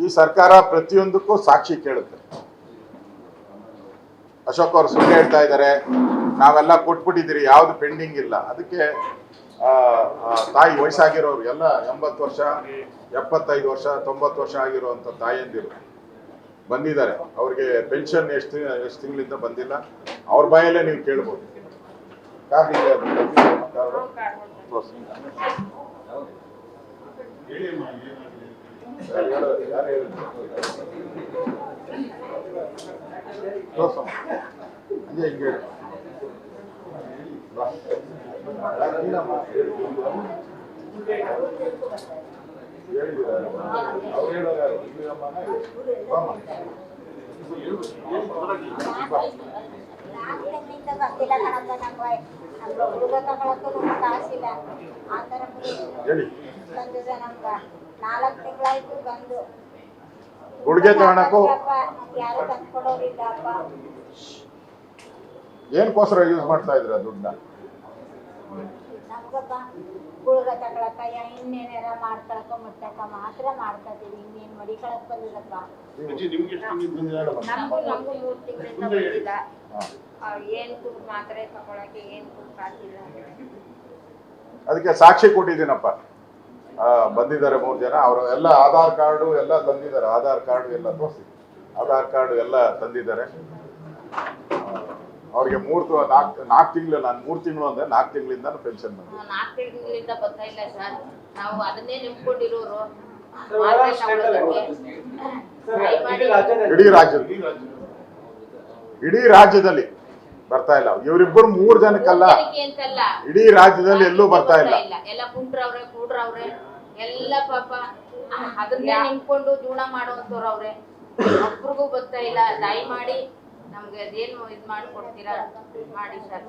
ಈ ಸರ್ಕಾರ ಪ್ರತಿಯೊಂದಕ್ಕೂ ಸಾಕ್ಷಿ ಕೇಳುತ್ತೆ. ಅಶೋಕ್ ಅವರು ಸುಳ್ಳು ಹೇಳ್ತಾ ಇದ್ದಾರೆ, ನಾವೆಲ್ಲ ಕೊಟ್ಬಿಟ್ಟಿದ್ದೀರಿ, ಯಾವ್ದು ಪೆಂಡಿಂಗ್ ಇಲ್ಲ. ಅದಕ್ಕೆ ತಾಯಿ ವಯಸ್ಸಾಗಿರೋರು ಎಲ್ಲ 80 ವರ್ಷ 75 ವರ್ಷ 90 ವರ್ಷ ಆಗಿರುವಂಥ ತಾಯಂದಿರು ಬಂದಿದ್ದಾರೆ. ಅವ್ರಿಗೆ ಪೆನ್ಷನ್ ಎಷ್ಟು ತಿಂಗಳಿಂದ ಬಂದಿಲ್ಲ, ಅವ್ರ ಬಾಯಲ್ಲೇ ನೀವು ಕೇಳ್ಬೋದು. ಗುಡ್ಗೆ ತಗೊಳಕ್ಕೂ ಏನಕ್ಕೋಸ್ಕರ ಯೂಸ್ ಮಾಡ್ತಾ ಇದ್ರ ದುಡ್ಡನ್ನ? ಗುಳ್ಗ ತಗೊಳಕ ಇನ್ನೇನಾರ ಮಾಡ್ಕೊಳಕ ಮುಟ್ಟಕ ಮಾತ್ರ ಮಾಡ್ಕೊತೀವಿ. ಇನ್ನೇನ್ ಮಡಿಕೊಳಕ್ ಬಂದಿಲ್ಲಪ್ಪ. ನಮಗೂ 3 ತಿಂಗಳಿಂದ ಬಂದಿಲ್ಲ. ಏನ್ ದುಡ್ಡು ಮಾತ್ರೆ ತಗೊಳಕ್ಕೆ ಏನ್ ದುಡ್ಡು ಕಾಸಿಲ್ಲ. ಅದಕ್ಕೆ ಸಾಕ್ಷಿ ಕೊಟ್ಟಿದ್ದೀನಪ್ಪ. ಬಂದಿದ್ದಾರೆ 3 ಜನ. ಅವರು ಎಲ್ಲ ಆಧಾರ್ ಕಾರ್ಡು ಎಲ್ಲ ತಂದಿದ್ದಾರೆ. ಆಧಾರ್ ಕಾರ್ಡು ಎಲ್ಲ ತೋರಿಸಿ, ಆಧಾರ್ ಕಾರ್ಡು ಎಲ್ಲ ತಂದಿದ್ದಾರೆ. ಅವ್ರಿಗೆ 4 ತಿಂಗಳು, ನಾನು 3 ತಿಂಗಳು ಅಂದ್ರೆ 4 ತಿಂಗಳಿಂದ ಪೆನ್ಷನ್ ಬಂದಿದೆ. 4 ತಿಂಗಳಿಂದ ಬರ್ತಾ ಇಲ್ಲ ಸರ್. ನಾವು ಅದನ್ನೇ ನಿಂತ್ಕೊಂಡಿರೋರು. ಇಡೀ ರಾಜ್ಯದಲ್ಲಿ ಬರ್ತಾ ಇಲ್ಲ. ಇವರಿಬ್ಬರು 3 ಜನಕ್ಕಲ್ಲ, ಇಡೀ ರಾಜ್ಯದಲ್ಲಿ ಎಲ್ಲೂ ಬರ್ತಾ ಇಲ್ಲ. ಎಲ್ಲ ಕುಂಟ್ರವ್ರೆ ಕೂಡ್ರವ್ರೆ ಎಲ್ಲ ಪಾಪ ಅದನ್ನೇ ನಿಂತ್ಕೊಂಡು ಜೀವನ ಮಾಡುವಂತವ್ರು ಅವ್ರೆ. ಒಬ್ರಿಗೂ ಬರ್ತಾ ಇಲ್ಲ. ದಯಮಾಡಿ ನಮ್ಗೆ ಅದೇನು ಇದು ಮಾಡಿಕೊಡ್ತೀರಾ ಮಾಡಿ ಸರ್.